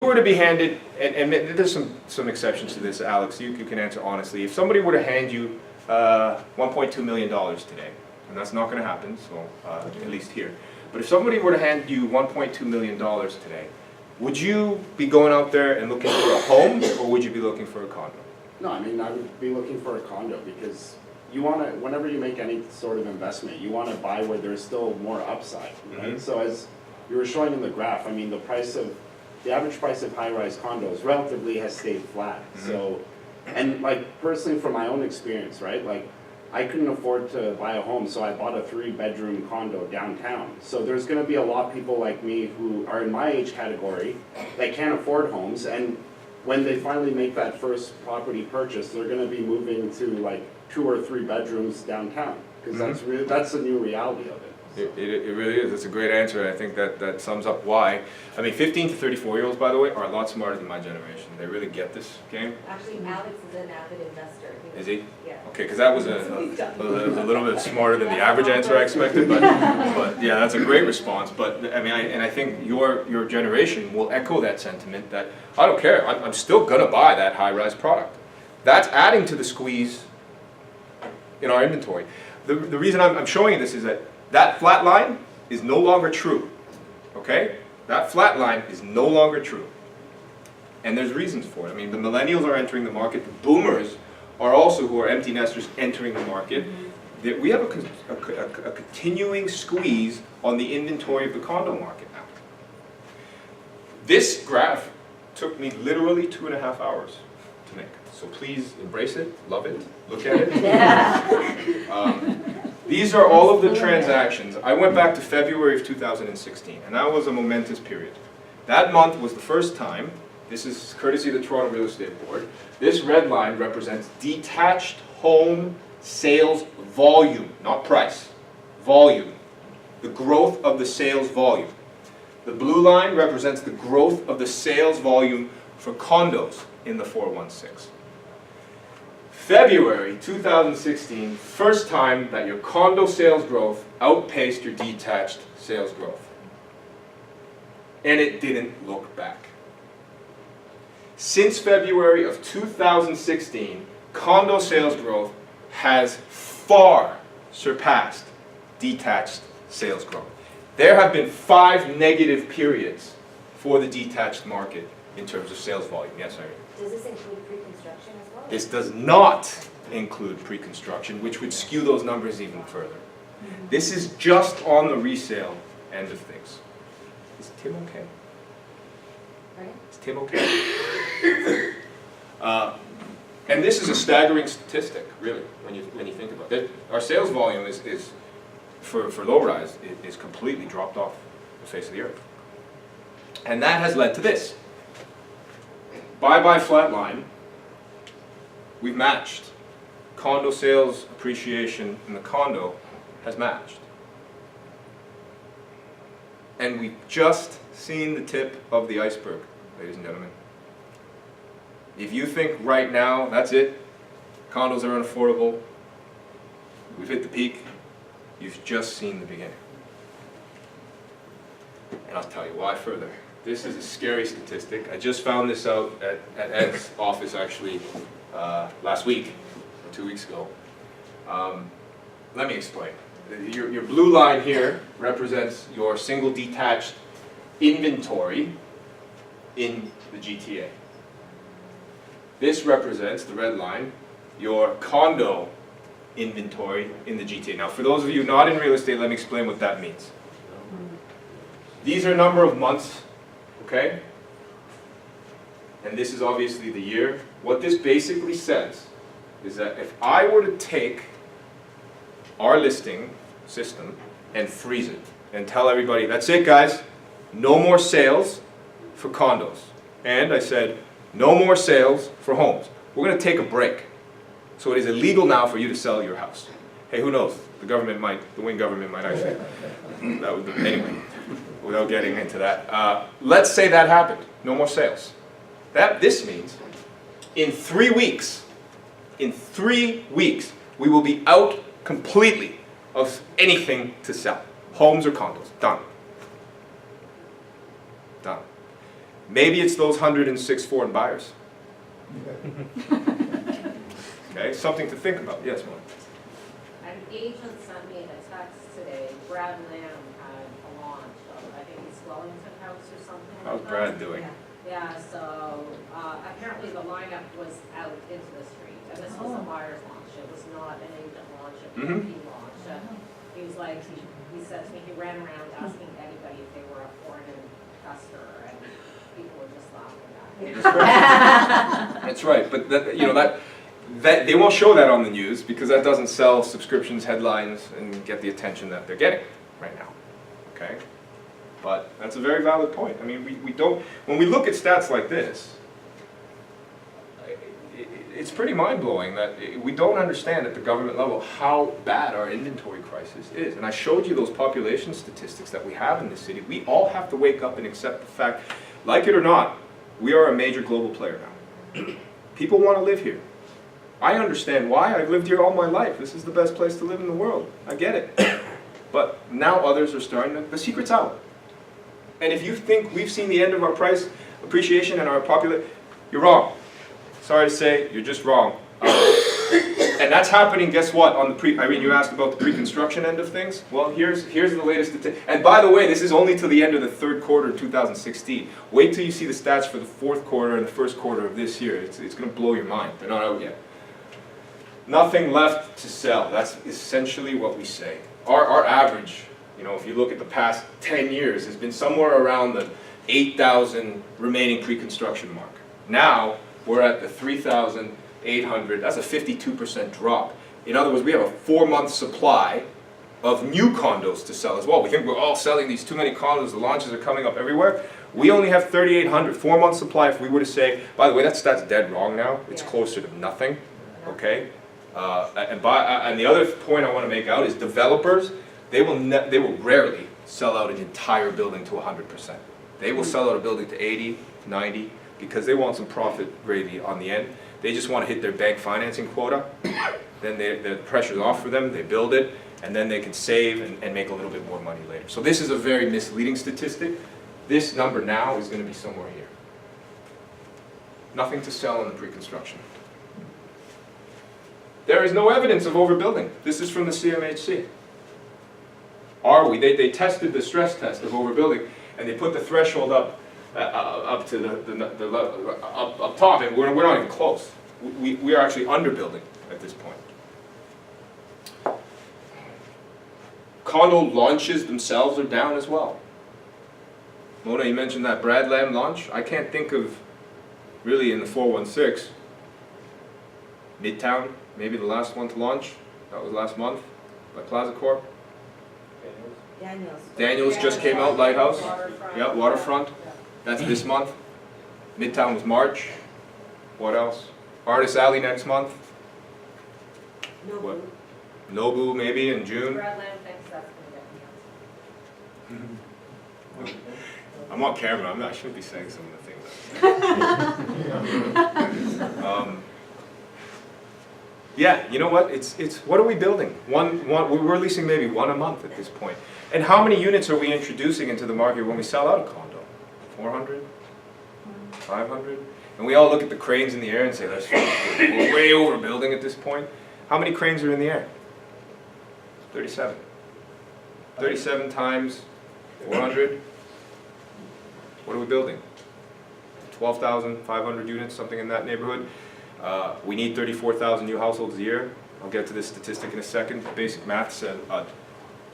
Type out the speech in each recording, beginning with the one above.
were to be handed, and there's some exceptions to this, Alex, you can answer honestly. If somebody were to hand you $1.2 million today, and that's not going to happen, so at least here. But if somebody were to hand you $1.2 million today, would you be going out there and looking for a home, or would you be looking for a condo? No, I mean, I would be looking for a condo because you want to, whenever you make any sort of investment, you want to buy where there's still more upside, right? Mhm. So as you were showing in the graph, I mean, the average price of high-rise condos relatively has stayed flat. So, and like personally from my own experience, right? Like I couldn't afford to buy a home, so I bought a 3-bedroom condo downtown. So there's going to be a lot of people like me who are in my age category that can't afford homes, and when they finally make that first property purchase, they're going to be moving to like 2 or 3 bedrooms downtown because that's the new reality of it. It really is. It's a great answer, and I think that sums up why. I mean, 15 to 34-years-olds, by the way, are a lot smarter than my generation. They really get this game. Actually, Alex is an avid investor. Is he? Yeah. Okay, because that was a little bit smarter than the average answer I expected, but yeah, that's a great response. But I mean, I think your generation will echo that sentiment that I don't care. I'm still gonna buy that high-rise product. That's adding to the squeeze in our inventory. The reason I'm showing you this is that flat line is no longer true. Okay, that flat line is no longer true, and there's reasons for it. I mean, the millennials are entering the market. The boomers are also, who are empty nesters, entering the market. That we have a continuing squeeze on the inventory of the condo market now. This graph took me literally 2.5 hours to make. So please embrace it, love it, look at it. These are all of the transactions. I went back to February of 2016, and that was a momentous period. That month was the first time, this is courtesy of the Toronto Real Estate Board, this red line represents detached home sales volume, not price, volume. The growth of the sales volume. The blue line represents the growth of the sales volume for condos in the 416. February 2016, first time that your condo sales growth outpaced your detached sales growth. And it didn't look back. Since February of 2016, condo sales growth has far surpassed detached sales growth. There have been 5 negative periods for the detached market in terms of sales volume. Yes, Irene? Does this include pre-construction as well? This does not include pre-construction, which would skew those numbers even further. This is just on the resale end of things. Is Tim okay? Right? Is Tim okay? And this is a staggering statistic, really, when you think about it. Our sales volume is for low-rise is completely dropped off the face of the earth. And that has led to this. Buy flat line, we've matched. Condo sales appreciation in the condo has matched. And we've just seen the tip of the iceberg, ladies and gentlemen. If you think right now, that's it, condos are unaffordable, we've hit the peak, you've just seen the beginning. And I'll tell you why further. This is a scary statistic. I just found this out at Ed's office actually last week, or 2 weeks ago. Let me explain. Your blue line here represents your single detached inventory in the GTA. This represents, the red line, your condo inventory in the GTA. Now for those of you not in real estate, let me explain what that means. These are a number of months. Okay? And this is obviously the year. What this basically says is that if I were to take our listing system and freeze it and tell everybody, that's it guys, no more sales for condos. And I said, no more sales for homes. We're going to take a break. So it is illegal now for you to sell your house. Hey, who knows? The Wayne government might actually. Anyway. Without getting into that. Let's say that happened. No more sales. This means in 3 weeks, we will be out completely of anything to sell. Homes or condos. Done. Done. Maybe it's those 106 foreign buyers. Okay, something to think about. Yes, ma'am. An agent sent me a text today, Brad Lamb had a launch of, I think it's Wellington House or something like How's that. Brad doing? Yeah. Yeah, so, apparently the lineup was out into the street, and this was a buyer's launch, it was not an agent launch, a Mhm. PMP launch. And he was like, he said to me, he ran around asking anybody if they were a foreign investor, and people were just laughing at him. That's right, but that, you know, that they won't show that on the news because that doesn't sell subscriptions, headlines, and get the attention that they're getting right now. Okay? But that's a very valid point. I mean, we don't, when we look at stats like this, it's pretty mind-blowing that we don't understand at the government level how bad our inventory crisis is. And I showed you those population statistics that we have in this city. We all have to wake up and accept the fact, like it or not, we are a major global player now. People want to live here. I understand why. I've lived here all my life. This is the best place to live in the world. I get it. But now others are starting to, the secret's out. And if you think we've seen the end of our price appreciation and our population, you're wrong. Sorry to say, you're just wrong. And that's happening, guess what, on the I mean, you asked about the pre-construction end of things. Well, here's the latest and by the way, this is only to the end of the third quarter of 2016. Wait till you see the stats for the fourth quarter and the first quarter of this year. It's going to blow your mind. They're not out yet. Nothing left to sell. That's essentially what we say. Our average, you know, if you look at the past 10 years, has been somewhere around the 8,000 remaining pre-construction mark. Now, we're at the 3,800. That's a 52% drop. In other words, we have a 4-month supply of new condos to sell as well. We think we're all selling these too many condos. The launches are coming up everywhere. We only have 3,800, 4-month supply. If we were to say, by the way, that's dead wrong now. It's closer to nothing. Okay. And the other point I want to make out is developers. They will rarely sell out an entire building to 100%. They will sell out a building to 80, 90, because they want some profit gravy on the end. They just want to hit their bank financing quota. Then the pressure's off for them, they build it, and then they can save and make a little bit more money later. So this is a very misleading statistic. This number now is going to be somewhere here. Nothing to sell in the pre-construction. There is no evidence of overbuilding. This is from the CMHC. Are we? They tested the stress test of overbuilding, and they put the threshold up to the level, up top, and we're not even close. We are actually underbuilding at this point. Condo launches themselves are down as well. Mona, you mentioned that Brad Lamb launch. I can't think of really in the 416. Midtown, maybe the last one to launch. That was last month by Plaza Corp. Daniels just came out, Lighthouse. Waterfront. Yeah, Waterfront. That's this month. Midtown was March. What else? Artist Alley next month. What? Nobu maybe in June. Brad Lamb thinks that's gonna get canceled. I'm on camera. I shouldn't be saying some of the things. Yeah, you know what? It's what are we building? We're releasing maybe one a month at this point. And how many units are we introducing into the market when we sell out a condo? 400? 500? And we all look at the cranes in the air and say, we're way overbuilding at this point. How many cranes are in the air? 37. 37 times 400. What are we building? 12,500 units, something in that neighborhood. We need 34,000 new households a year. I'll get to this statistic in a second. Basic math said a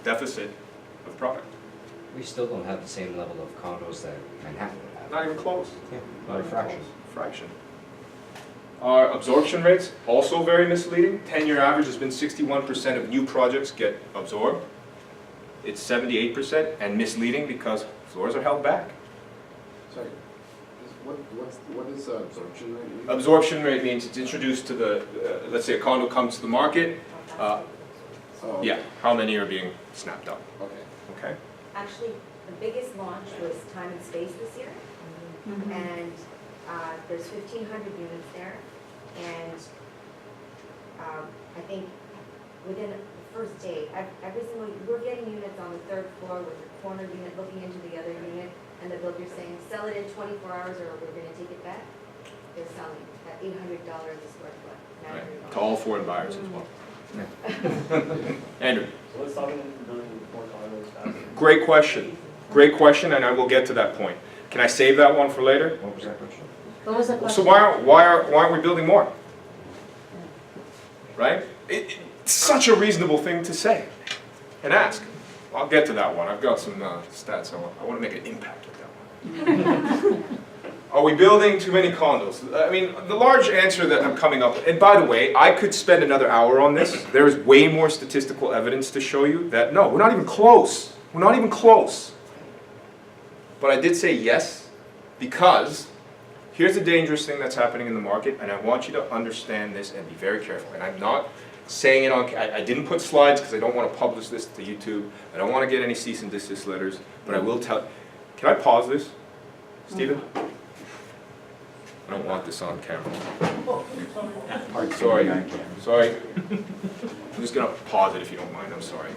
deficit of product. We still don't have the same level of condos that Manhattan would have. Not even close. Yeah, not a fraction. Fraction. Our absorption rates, also very misleading. 10-year average has been 61% of new projects get absorbed. It's 78% and misleading because floors are held back. Sorry, what is absorption rate mean? Absorption rate means it's introduced to the, let's say a condo comes to the market. Oh, Yeah, how many are being snapped up? okay. Okay. Actually, the biggest launch was Time and Space this year. And there's 1,500 units there. And I think within the first day, every single, we're getting units on the third floor with the corner unit looking into the other unit. and the builder's saying, sell it in 24 hours or we're gonna take it back, they're selling at $800 a square foot, Right. $900. To all foreign buyers as well. Andrew, So what's stopping them from building more condos faster? great question, and I will get to that point. Can I save that one for later? What was that question? What was the So question? why aren't we building more? Right? It's such a reasonable thing to say and ask. I'll get to that one. I've got some stats. I want to make an impact with that one. Are we building too many condos? I mean, the large answer that I'm coming up with, and by the way, I could spend another hour on this. There is way more statistical evidence to show you that no, we're not even close. We're not even close. But I did say yes because here's the dangerous thing that's happening in the market, and I want you to understand this and be very careful. And I'm not saying it on, I didn't put slides because I don't want to publish this to YouTube. I don't want to get any cease and desist letters, but I will tell, can I pause this, Stephen? I don't want this on camera. Sorry. I'm just gonna pause it if you don't mind, I'm sorry.